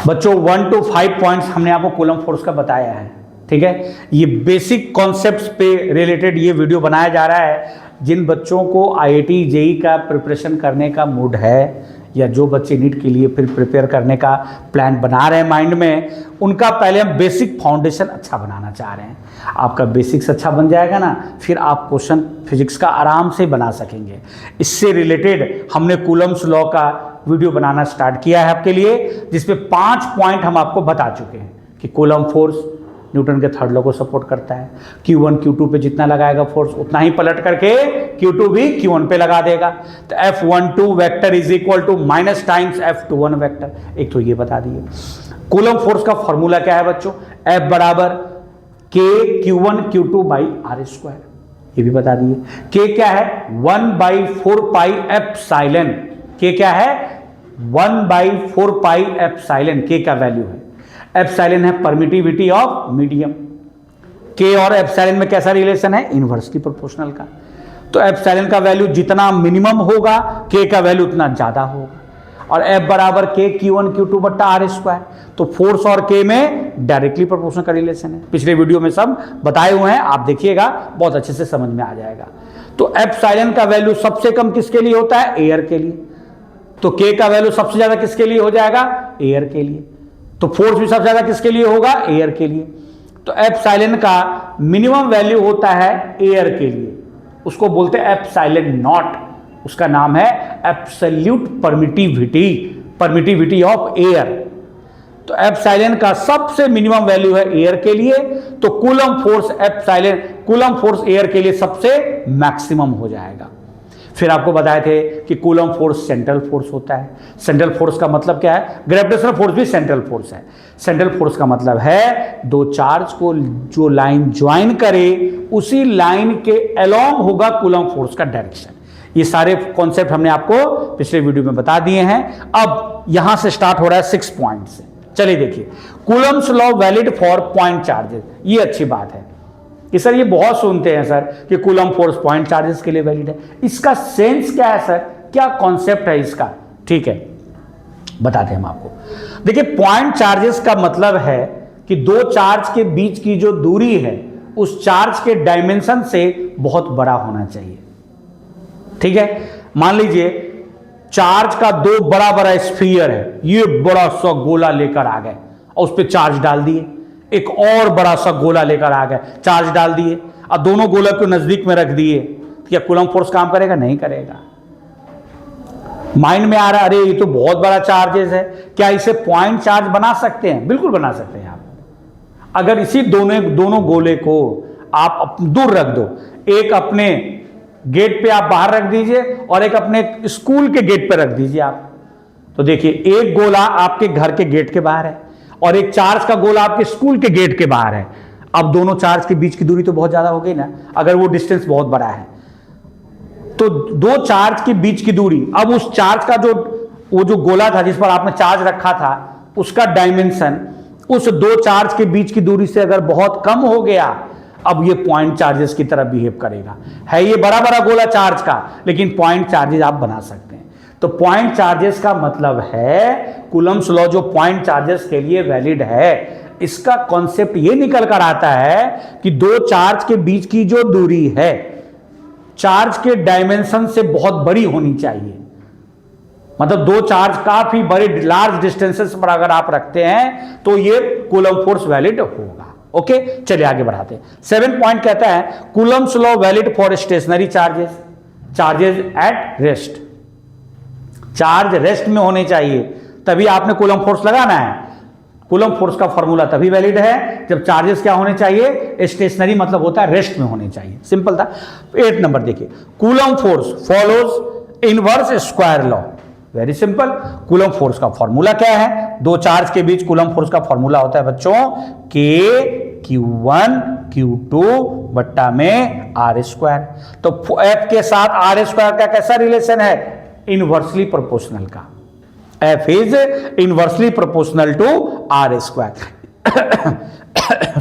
बच्चों 1 to 5 points हमने आपको कूलम फोर्स का बताया है, ठीक है। ये बेसिक कॉन्सेप्ट्स पे रिलेटेड ये वीडियो बनाया जा रहा है। जिन बच्चों को आईआईटी जेईई का प्रिपरेशन करने का मूड है, या जो बच्चे नीट के लिए फिर प्रिपेयर करने का प्लान बना रहे हैं माइंड में, उनका पहले हम बेसिक फाउंडेशन अच्छा बनाना चाह रहे हैं। आपका बेसिक्स अच्छा बन जाएगा ना, फिर आप क्वेश्चन फिजिक्स का आराम से बना सकेंगे। इससे रिलेटेड हमने कूलम्स लॉ का वीडियो बनाना स्टार्ट किया है आपके लिए, जिसपे 5 पॉइंट हम आपको बता चुके हैं कि कूलम फोर्स न्यूटन के थर्ड लॉ को सपोर्ट करता है। Q1 Q2 पे जितना लगाएगा फोर्स, उतना ही पलट करके Q2 भी Q1 पे लगा देगा। तो F12 vector is equal to minus times F21 vector. एक तो ये बता दिए। कूलम फोर्स का फॉर्मूला क्या है बच्चों? F बराबर K Q1 Q2 by are square, ये भी बता दिए। K क्या है? 1/4 पाई एप्सिलॉन। K क्या है? 1/4 पाई एप्सिलॉन K का वैल्यू है। एप्सिलॉन है परमिटिविटी ऑफ मीडियम। K और एप्सिलॉन में कैसा रिलेशन है? इनवर्सली प्रोपोर्शनल का। तो एप्सिलॉन का वैल्यू जितना मिनिमम होगा, K का वैल्यू उतना ज्यादा होगा। और F बराबर K Q1 Q2 बट्टा आर स्क्वायर। तो फोर्स और K में डायरेक्टली प्रोपोर्शनल का रिलेशन है। पिछले वीडियो में सब बताए हुए हैं, आप देखिएगा, बहुत अच्छे से समझ में आ जाएगा। तो एप्सिलॉन का वैल्यू सबसे कम किसके लिए होता है? एयर के लिए। तो K का वैल्यू सबसे ज्यादा किसके लिए हो जाएगा? एयर के लिए। तो फोर्स भी सबसे ज्यादा किसके लिए होगा? एयर के लिए। तो एप्सिलॉन का मिनिमम वैल्यू होता है एयर के लिए, उसको बोलते हैं एप्सिलॉन नॉट। उसका नाम है एब्सोल्यूट परमिटिविटी ऑफ एयर। तो एप्सिलॉन का सबसे मिनिमम वैल्यू है एयर के लिए। तो कूलम फोर्स एयर के लिए सबसे मैक्सिमम हो जाएगा। फिर आपको बताए थे कि कूलम फोर्स सेंट्रल फोर्स होता है। सेंट्रल फोर्स का मतलब क्या है? ग्रेविटेशनल फोर्स भी सेंट्रल फोर्स है। सेंट्रल फोर्स का मतलब है दो चार्ज को जो लाइन ज्वाइन करे, उसी लाइन के अलोंग होगा कूलम फोर्स का डायरेक्शन। ये सारे कॉन्सेप्ट हमने आपको पिछले वीडियो में बता दिए हैं। अब यहां से स्टार्ट हो रहा है 6 पॉइंट से। चलिए देखिए, Coulomb's law valid for point charges. ये अच्छी बात है कि सर ये बहुत सुनते हैं सर कि कूलम फोर्स पॉइंट चार्जेस के लिए वैलिड है। इसका सेंस क्या है सर? क्या कॉन्सेप्ट है इसका? ठीक है, बताते हैं हम आपको। देखिए, पॉइंट चार्जेस का मतलब है कि दो चार्ज के बीच की जो दूरी है, उस चार्ज के डायमेंशन से बहुत बड़ा होना चाहिए। ठीक है, मान लीजिए चार्ज का दो बड़ा बड़ा स्फीयर है, ये बड़ा सा गोला लेकर आ गए और उस पर चार्ज डाल दिए। एक और बड़ा सा गोला लेकर आ गए, चार्ज डाल दिए, और दोनों गोला को नजदीक में रख दिए। क्या कूलम फोर्स काम करेगा? नहीं करेगा। माइंड में आ रहा है, अरे ये तो बहुत बड़ा चार्जेस है, क्या इसे पॉइंट चार्ज बना सकते हैं? बिल्कुल बना सकते हैं आप। अगर इसी दोनों गोले को आप दूर रख दो, एक अपने गेट पे आप बाहर रख दीजिए और एक अपने स्कूल के गेट पे रख दीजिए आप, तो देखिए एक गोला आपके घर के गेट के बाहर है और एक चार्ज का गोला आपके स्कूल के गेट के बाहर है। अब दोनों चार्ज के बीच की दूरी तो बहुत ज्यादा हो गई ना, अगर वो डिस्टेंस बहुत बड़ा है तो दो चार्ज के बीच की दूरी, अब उस चार्ज का वो जो गोला था जिस पर आपने चार्ज रखा था, उसका डायमेंशन उस दो चार्ज के बीच की दूरी से अगर बहुत कम हो गया, अब ये पॉइंट चार्जेस की तरह बिहेव करेगा। है ये बड़ा बड़ा गोला चार्ज का, लेकिन पॉइंट चार्जेस आप बना सकते हैं। तो पॉइंट चार्जेस का मतलब है, कूलम्स लॉ जो पॉइंट चार्जेस के लिए वैलिड है, इसका कॉन्सेप्ट ये निकल कर आता है कि दो चार्ज के बीच की जो दूरी है, चार्ज के डायमेंशन से बहुत बड़ी होनी चाहिए। मतलब दो चार्ज काफी बड़े लार्ज डिस्टेंसेस पर अगर आप रखते हैं तो ये कूलम फोर्स वैलिड होगा। ओके, चलिए आगे बढ़ाते हैं। 7 पॉइंट कहता है coulomb's law valid for stationary charges at rest. Charge rest में होने चाहिए, तभी आपने कूलम फोर्स लगाना है। कूलम फोर्स का फॉर्मूला तभी वैलिड है जब चार्जेस क्या होने चाहिए? स्टेशनरी, मतलब होता है रेस्ट में होने चाहिए। सिंपल था। 8 नंबर देखिए, coulomb force follows inverse square law. Very simple. Coulomb force का फॉर्मूला क्या है? दो चार्ज के बीच कूलम फोर्स का फॉर्मूला होता है बच्चों K Q1 Q2 बट्टा में आर स्क्वायर। तो F के साथ आर स्क्वायर का कैसा रिलेशन है? इनवर्सली प्रोपोर्शनल का। F is inversely proportional to r square.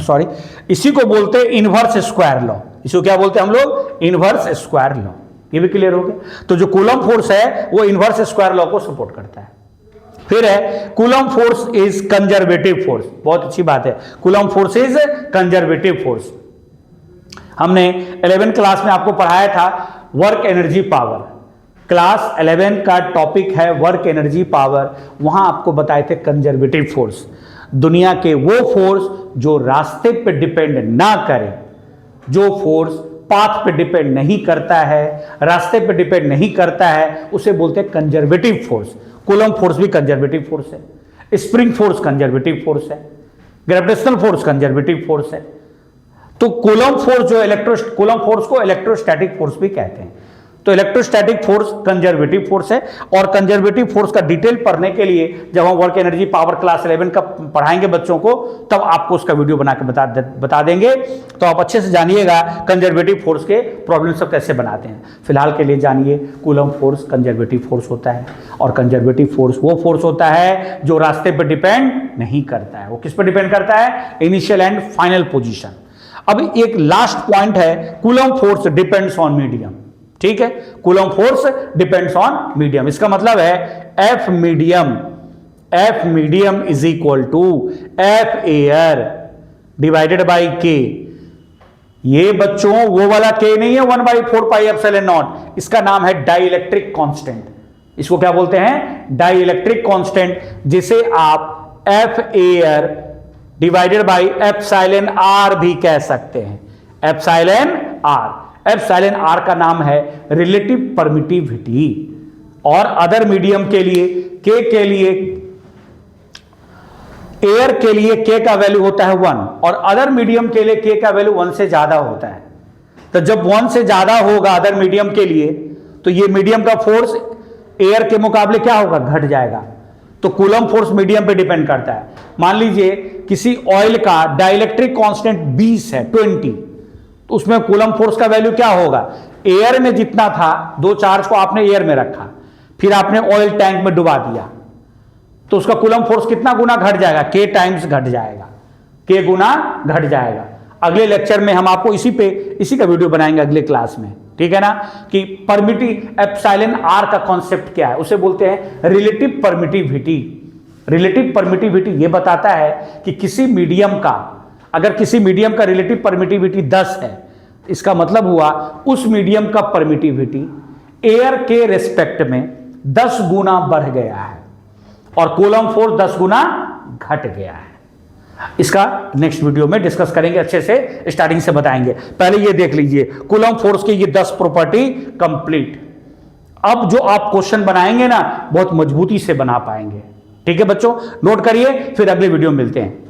Sorry, इसी को बोलते हैं इनवर्स स्क्वायर लॉ। इसको क्या बोलते हैं हम लोग? Inverse square law. ये भी क्लियर हो गया। तो जो कूलम फोर्स है वो इनवर्स स्क्वायर लॉ को सपोर्ट करता है। फिर है coulomb force is conservative force, बहुत अच्छी बात है, coulomb force is conservative force. हमने 11th क्लास में आपको पढ़ाया था वर्क एनर्जी पावर, क्लास 11 का टॉपिक है वर्क एनर्जी पावर, वहां आपको बताए थे कंजर्वेटिव फोर्स, दुनिया के वो फोर्स जो रास्ते पे डिपेंड ना करे, जो फोर्स पाथ पे डिपेंड नहीं करता है, रास्ते पे डिपेंड नहीं करता है, उसे बोलते हैं कंजर्वेटिव फोर्स। कूलम्ब फोर्स भी कंजर्वेटिव फोर्स है, स्प्रिंग फोर्स कंजर्वेटिव फोर्स है, ग्रेविटेशनल फोर्स कंजर्वेटिव फोर्स है। तो कूलम्ब फोर्स कूलम्ब फोर्स को इलेक्ट्रोस्टैटिक फोर्स भी कहते हैं। तो इलेक्ट्रोस्टैटिक फोर्स कंजर्वेटिव फोर्स है, और कंजर्वेटिव फोर्स का डिटेल पढ़ने के लिए जब हम वर्क एनर्जी पावर क्लास 11 का पढ़ाएंगे बच्चों को, तब आपको उसका वीडियो बना के बता देंगे, तो आप अच्छे से जानिएगा कंजर्वेटिव फोर्स के प्रॉब्लम सब कैसे बनाते हैं। फिलहाल के लिए जानिए कूलम्ब फोर्स कंजर्वेटिव फोर्स होता है, और कंजर्वेटिव फोर्स वो फोर्स होता है जो रास्ते पर डिपेंड नहीं करता है। वो किस पर डिपेंड करता है? Initial and final position. अब एक लास्ट पॉइंट है, coulomb force depends on medium. ठीक है, coulomb force depends on medium, इसका मतलब है F medium is equal to F air divided by K. ये बच्चों वो वाला के नहीं है 1/4 पाई एप्सिलॉन नॉट, इसका नाम है डाई इलेक्ट्रिक कांस्टेंट। इसको क्या बोलते हैं? डाई इलेक्ट्रिक कांस्टेंट, जिसे आप F air divided by epsilon r भी कह सकते हैं। एप्सिलॉन आर का नाम है रिलेटिव परमिटिविटी, और अदर मीडियम के लिए के लिए एयर के लिए के का वैल्यू होता है 1, और अदर मीडियम के लिए के का वैल्यू 1 से ज्यादा होता है। तो जब 1 से ज्यादा होगा अदर मीडियम के लिए, तो ये मीडियम का फोर्स एयर के मुकाबले क्या होगा? घट जाएगा। तो कूलम्ब फोर्स मीडियम पे डिपेंड करता है। मान लीजिए किसी ऑयल का डाइलेक्ट्रिक कांस्टेंट 20 है, 20, तो उसमें कूलम्ब फोर्स का वैल्यू क्या होगा? एयर में जितना था, दो चार्ज को आपने एयर में रखा, फिर आपने ऑयल टैंक में डुबा दिया, तो उसका कूलम्ब फोर्स कितना गुना घट जाएगा? के टाइम्स घट जाएगा, के गुना घट जाएगा। अगले लेक्चर में हम आपको इसी का वीडियो बनाएंगे अगले क्लास में, ठीक है ना, कि परमिटिव एप्सिलॉन आर का कॉन्सेप्ट क्या है, उसे बोलते हैं रिलेटिव परमिटिविटी। रिलेटिव परमिटिविटी ये बताता है कि किसी मीडियम का, अगर किसी मीडियम का रिलेटिव परमिटिविटी 10 है, इसका मतलब हुआ उस मीडियम का परमिटिविटी एयर के रेस्पेक्ट में 10 गुना बढ़ गया है, और कूलम्ब फोर्स 10 गुना घट गया है। इसका नेक्स्ट वीडियो में डिस्कस करेंगे, अच्छे से स्टार्टिंग से बताएंगे। पहले ये देख लीजिए कूलम्ब फोर्स की ये 10 प्रॉपर्टी कंप्लीट। अब जो आप क्वेश्चन बनाएंगे ना, बहुत मजबूती से बना पाएंगे। ठीक है बच्चों, नोट करिए, फिर अगले वीडियो में मिलते हैं।